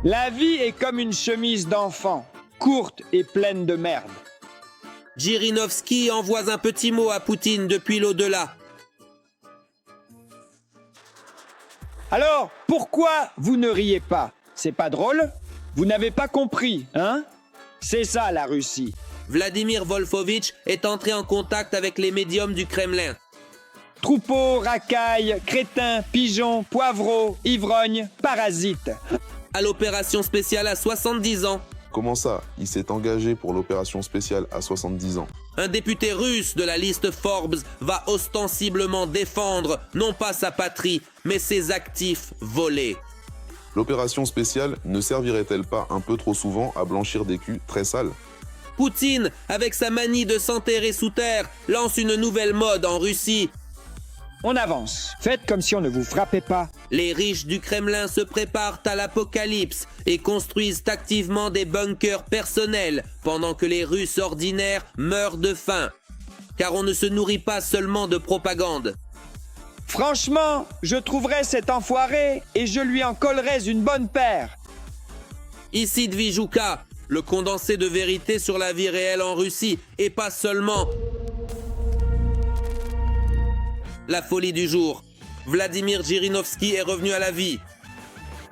La vie est comme une chemise d'enfant, courte et pleine de merde. Jirinovski envoie un petit mot à Poutine depuis l'au-delà. Alors, pourquoi vous ne riez pas? C'est pas drôle? Vous n'avez pas compris, hein? C'est ça la Russie. Vladimir Wolfovitch est entré en contact avec les médiums du Kremlin. Troupeaux, racailles, crétins, pigeons, poivreaux, ivrognes, parasites. À l'opération spéciale à 70 ans. Comment ça? Il s'est engagé pour l'opération spéciale à 70 ans. Un député russe de la liste Forbes va ostensiblement défendre non pas sa patrie, mais ses actifs volés. L'opération spéciale ne servirait-elle pas un peu trop souvent à blanchir des culs très sales? Poutine, avec sa manie de s'enterrer sous terre, lance une nouvelle mode en Russie. On avance. Faites comme si on ne vous frappait pas. Les riches du Kremlin se préparent à l'apocalypse et construisent activement des bunkers personnels pendant que les Russes ordinaires meurent de faim. Car on ne se nourrit pas seulement de propagande. Franchement, je trouverais cet enfoiré et je lui en collerais une bonne paire. Ici Dvijuka, le condensé de vérité sur la vie réelle en Russie et pas seulement. La folie du jour. Vladimir Jirinovski est revenu à la vie.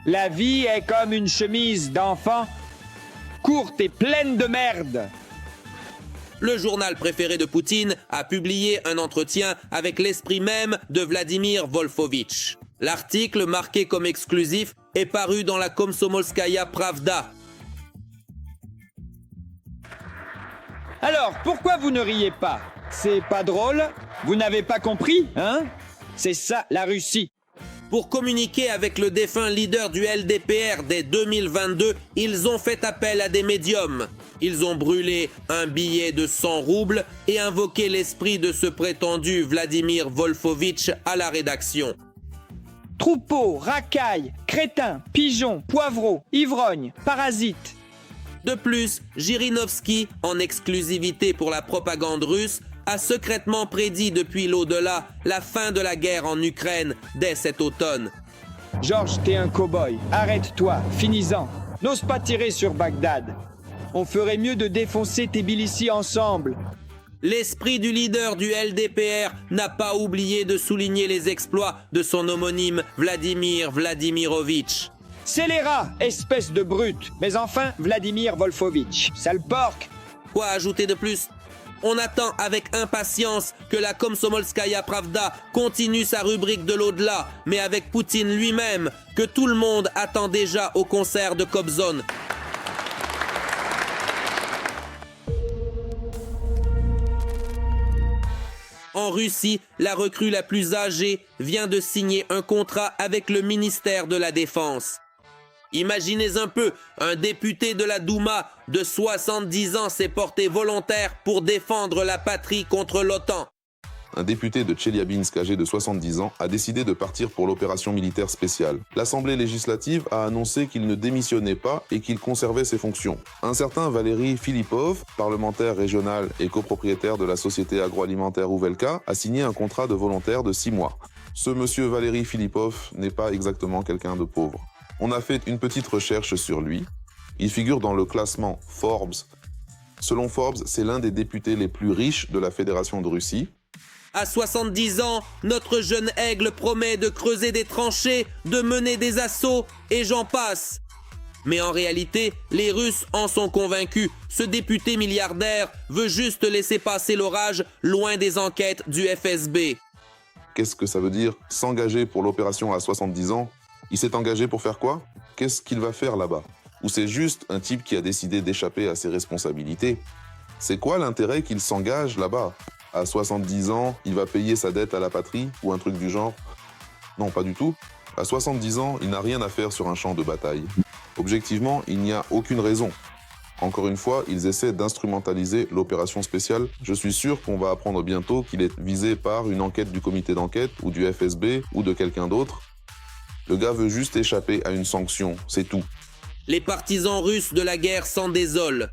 La vie est comme une chemise d'enfant, courte et pleine de merde. Le journal préféré de Poutine a publié un entretien avec l'esprit même de Vladimir Wolfovitch. L'article, marqué comme exclusif, est paru dans la Komsomolskaya Pravda. Alors, pourquoi vous ne riez pas? C'est pas drôle? Vous n'avez pas compris, hein? C'est ça, la Russie. Pour communiquer avec le défunt leader du LDPR dès 2022, ils ont fait appel à des médiums. Ils ont brûlé un billet de 100 roubles et invoqué l'esprit de ce prétendu Vladimir Wolfovitch à la rédaction. Troupeaux, racailles, crétins, pigeons, poivreaux, ivrognes, parasites. De plus, Jirinovski, en exclusivité pour la propagande russe, a secrètement prédit depuis l'au-delà la fin de la guerre en Ukraine dès cet automne. Georges, t'es un cow-boy. Arrête-toi, finis-en. N'ose pas tirer sur Bagdad. On ferait mieux de défoncer Tbilissi ensemble. L'esprit du leader du LDPR n'a pas oublié de souligner les exploits de son homonyme Vladimir Vladimirovitch. Scélérat, espèce de brute. Mais enfin, Vladimir Wolfovitch, sale porc. Quoi ajouter de plus? On attend avec impatience que la Komsomolskaya Pravda continue sa rubrique de l'au-delà, mais avec Poutine lui-même, que tout le monde attend déjà au concert de Kobzon. En Russie, la recrue la plus âgée vient de signer un contrat avec le ministère de la Défense. Imaginez un peu, un député de la Douma de 70 ans s'est porté volontaire pour défendre la patrie contre l'OTAN. Un député de Tcheliabinsk âgé de 70 ans a décidé de partir pour l'opération militaire spéciale. L'Assemblée législative a annoncé qu'il ne démissionnait pas et qu'il conservait ses fonctions. Un certain Valéry Philippov, parlementaire régional et copropriétaire de la société agroalimentaire Uvelka, a signé un contrat de volontaire de 6 mois. Ce monsieur Valéry Philippov n'est pas exactement quelqu'un de pauvre. On a fait une petite recherche sur lui. Il figure dans le classement Forbes. Selon Forbes, c'est l'un des députés les plus riches de la Fédération de Russie. À 70 ans, notre jeune aigle promet de creuser des tranchées, de mener des assauts, et j'en passe. Mais en réalité, les Russes en sont convaincus. Ce député milliardaire veut juste laisser passer l'orage loin des enquêtes du FSB. Qu'est-ce que ça veut dire? S'engager pour l'opération à 70 ans? Il s'est engagé pour faire quoi? Qu'est-ce qu'il va faire là-bas? Ou c'est juste un type qui a décidé d'échapper à ses responsabilités? C'est quoi l'intérêt qu'il s'engage là-bas? À 70 ans, il va payer sa dette à la patrie ou un truc du genre? Non, pas du tout. À 70 ans, il n'a rien à faire sur un champ de bataille. Objectivement, il n'y a aucune raison. Encore une fois, ils essaient d'instrumentaliser l'opération spéciale. Je suis sûr qu'on va apprendre bientôt qu'il est visé par une enquête du comité d'enquête ou du FSB ou de quelqu'un d'autre. Le gars veut juste échapper à une sanction, c'est tout. Les partisans russes de la guerre s'en désolent.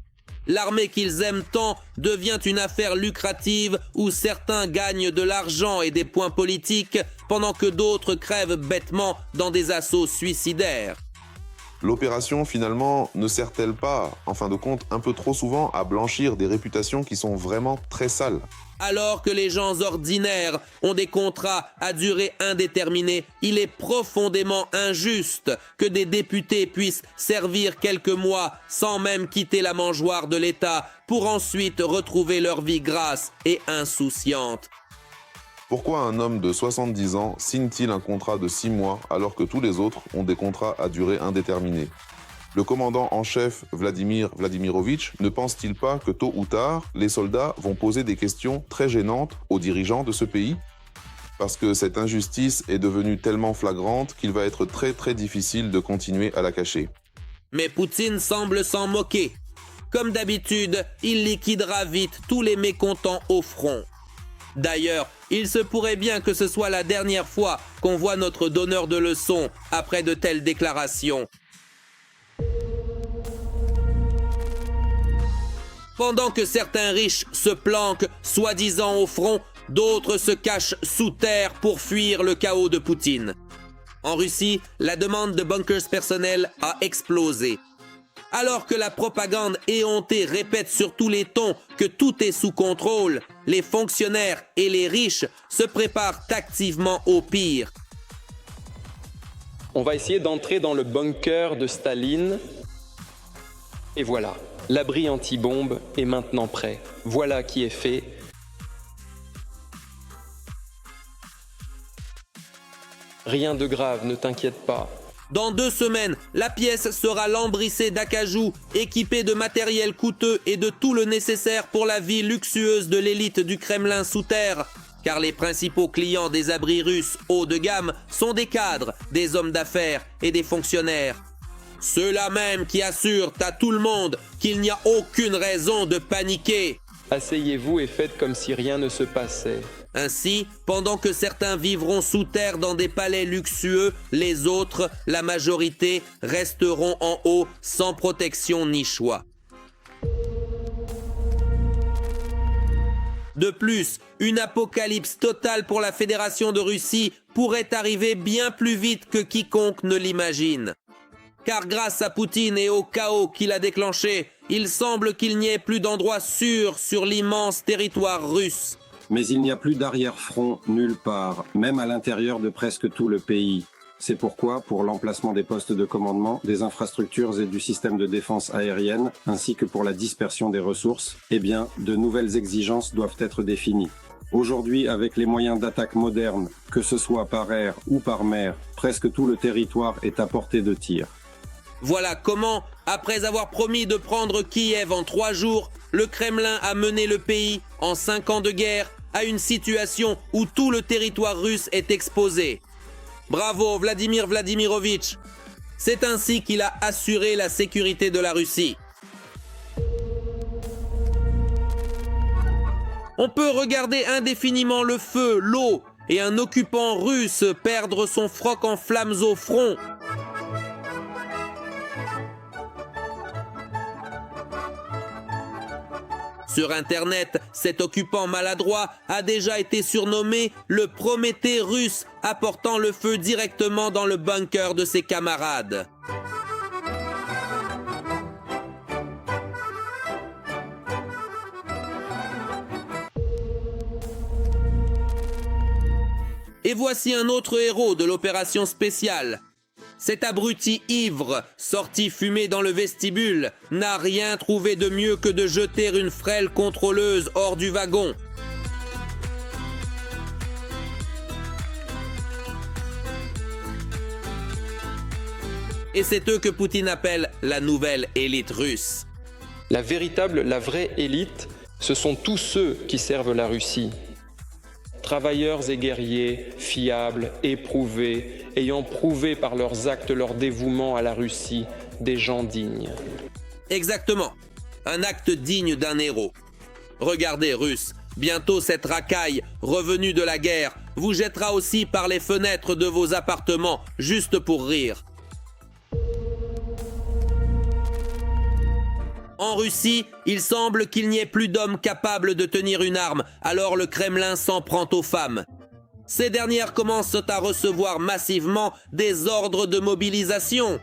L'armée qu'ils aiment tant devient une affaire lucrative où certains gagnent de l'argent et des points politiques pendant que d'autres crèvent bêtement dans des assauts suicidaires. L'opération, finalement, ne sert-elle pas, en fin de compte, un peu trop souvent à blanchir des réputations qui sont vraiment très sales? Alors que les gens ordinaires ont des contrats à durée indéterminée, il est profondément injuste que des députés puissent servir quelques mois sans même quitter la mangeoire de l'État pour ensuite retrouver leur vie grasse et insouciante. Pourquoi un homme de 70 ans signe-t-il un contrat de 6 mois alors que tous les autres ont des contrats à durée indéterminée? Le commandant en chef Vladimir Vladimirovitch ne pense-t-il pas que tôt ou tard, les soldats vont poser des questions très gênantes aux dirigeants de ce pays? Parce que cette injustice est devenue tellement flagrante qu'il va être très très difficile de continuer à la cacher. Mais Poutine semble s'en moquer. Comme d'habitude, il liquidera vite tous les mécontents au front. D'ailleurs, il se pourrait bien que ce soit la dernière fois qu'on voit notre donneur de leçons après de telles déclarations. Pendant que certains riches se planquent, soi-disant au front, d'autres se cachent sous terre pour fuir le chaos de Poutine. En Russie, la demande de bunkers personnels a explosé. Alors que la propagande éhontée répète sur tous les tons que tout est sous contrôle, les fonctionnaires et les riches se préparent activement au pire. On va essayer d'entrer dans le bunker de Staline. Et voilà, l'abri anti-bombe est maintenant prêt. Voilà qui est fait. Rien de grave, ne t'inquiète pas. Dans 2 semaines, la pièce sera lambrissée d'acajou, équipée de matériel coûteux et de tout le nécessaire pour la vie luxueuse de l'élite du Kremlin sous terre. Car les principaux clients des abris russes haut de gamme sont des cadres, des hommes d'affaires et des fonctionnaires. Ceux-là même qui assurent à tout le monde qu'il n'y a aucune raison de paniquer. Asseyez-vous et faites comme si rien ne se passait. Ainsi, pendant que certains vivront sous terre dans des palais luxueux, les autres, la majorité, resteront en haut sans protection ni choix. De plus, une apocalypse totale pour la Fédération de Russie pourrait arriver bien plus vite que quiconque ne l'imagine. Car grâce à Poutine et au chaos qu'il a déclenché, il semble qu'il n'y ait plus d'endroit sûr sur l'immense territoire russe. Mais il n'y a plus d'arrière-front nulle part, même à l'intérieur de presque tout le pays. C'est pourquoi, pour l'emplacement des postes de commandement, des infrastructures et du système de défense aérienne, ainsi que pour la dispersion des ressources, eh bien, de nouvelles exigences doivent être définies. Aujourd'hui, avec les moyens d'attaque modernes, que ce soit par air ou par mer, presque tout le territoire est à portée de tir. Voilà comment, après avoir promis de prendre Kiev en 3 jours, le Kremlin a mené le pays, en 5 ans de guerre, à une situation où tout le territoire russe est exposé. Bravo Vladimir Vladimirovitch. C'est ainsi qu'il a assuré la sécurité de la Russie. On peut regarder indéfiniment le feu, l'eau et un occupant russe perdre son froc en flammes au front. Sur Internet, cet occupant maladroit a déjà été surnommé le Prométhée russe, apportant le feu directement dans le bunker de ses camarades. Et voici un autre héros de l'opération spéciale. Cet abruti ivre, sorti fumer dans le vestibule, n'a rien trouvé de mieux que de jeter une frêle contrôleuse hors du wagon. Et c'est eux que Poutine appelle la nouvelle élite russe. La vraie élite, ce sont tous ceux qui servent la Russie. Travailleurs et guerriers, fiables, éprouvés, ayant prouvé par leurs actes leur dévouement à la Russie, des gens dignes. Exactement, un acte digne d'un héros. Regardez, Russes, bientôt cette racaille, revenue de la guerre, vous jettera aussi par les fenêtres de vos appartements, juste pour rire. En Russie, il semble qu'il n'y ait plus d'hommes capables de tenir une arme, alors le Kremlin s'en prend aux femmes. Ces dernières commencent à recevoir massivement des ordres de mobilisation.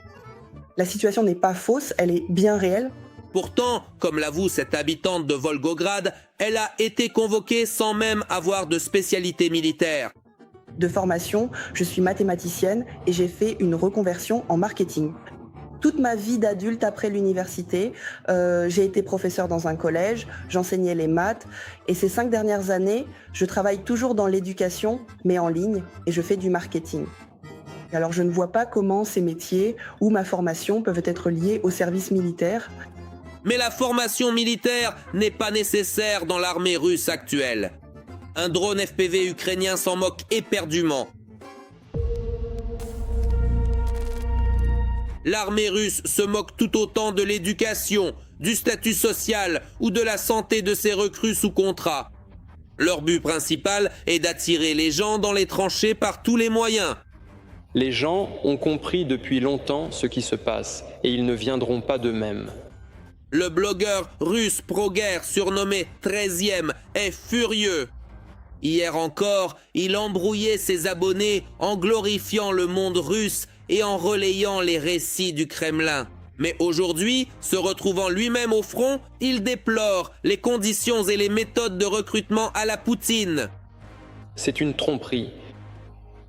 La situation n'est pas fausse, elle est bien réelle. Pourtant, comme l'avoue cette habitante de Volgograd, elle a été convoquée sans même avoir de spécialité militaire. De formation, je suis mathématicienne et j'ai fait une reconversion en marketing. Toute ma vie d'adulte après l'université, j'ai été professeure dans un collège, j'enseignais les maths et ces 5 dernières années, je travaille toujours dans l'éducation, mais en ligne, et je fais du marketing. Alors je ne vois pas comment ces métiers ou ma formation peuvent être liés au service militaire. Mais la formation militaire n'est pas nécessaire dans l'armée russe actuelle. Un drone FPV ukrainien s'en moque éperdument. L'armée russe se moque tout autant de l'éducation, du statut social ou de la santé de ses recrues sous contrat. Leur but principal est d'attirer les gens dans les tranchées par tous les moyens. Les gens ont compris depuis longtemps ce qui se passe et ils ne viendront pas d'eux-mêmes. Le blogueur russe pro-guerre surnommé 13e est furieux. Hier encore, il embrouillait ses abonnés en glorifiant le monde russe et en relayant les récits du Kremlin. Mais aujourd'hui, se retrouvant lui-même au front, il déplore les conditions et les méthodes de recrutement à la Poutine. C'est une tromperie.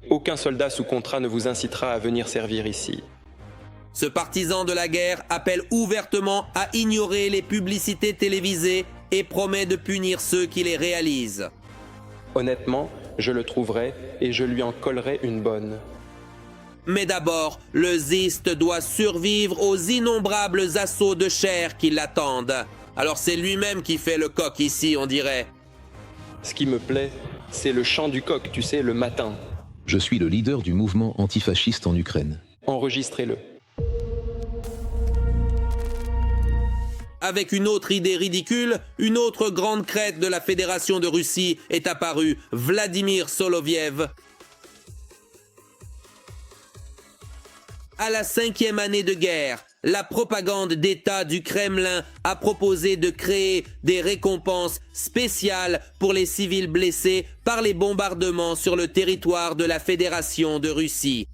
Aucun soldat sous contrat ne vous incitera à venir servir ici. Ce partisan de la guerre appelle ouvertement à ignorer les publicités télévisées et promet de punir ceux qui les réalisent. Honnêtement, je le trouverai et je lui en collerai une bonne. Mais d'abord, le Zist doit survivre aux innombrables assauts de chair qui l'attendent. Alors c'est lui-même qui fait le coq ici, on dirait. Ce qui me plaît, c'est le chant du coq, tu sais, le matin. Je suis le leader du mouvement antifasciste en Ukraine. Enregistrez-le. Avec une autre idée ridicule, une autre grande crête de la Fédération de Russie est apparue, Vladimir Soloviev. À la 5e année de guerre, la propagande d'État du Kremlin a proposé de créer des récompenses spéciales pour les civils blessés par les bombardements sur le territoire de la Fédération de Russie.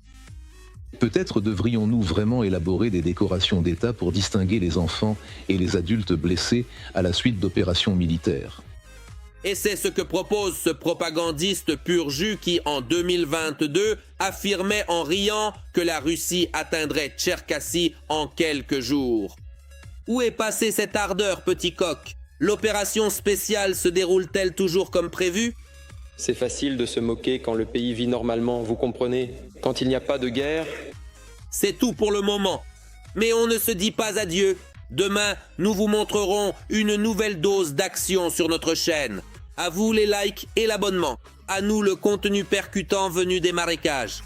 Peut-être devrions-nous vraiment élaborer des décorations d'État pour distinguer les enfants et les adultes blessés à la suite d'opérations militaires. Et c'est ce que propose ce propagandiste pur jus qui, en 2022, affirmait en riant que la Russie atteindrait Tcherkassy en quelques jours. Où est passée cette ardeur, petit coq? L'opération spéciale se déroule-t-elle toujours comme prévu? C'est facile de se moquer quand le pays vit normalement, vous comprenez? Quand il n'y a pas de guerre... C'est tout pour le moment. Mais on ne se dit pas adieu. Demain, nous vous montrerons une nouvelle dose d'action sur notre chaîne. À vous les likes et l'abonnement. À nous le contenu percutant venu des marécages.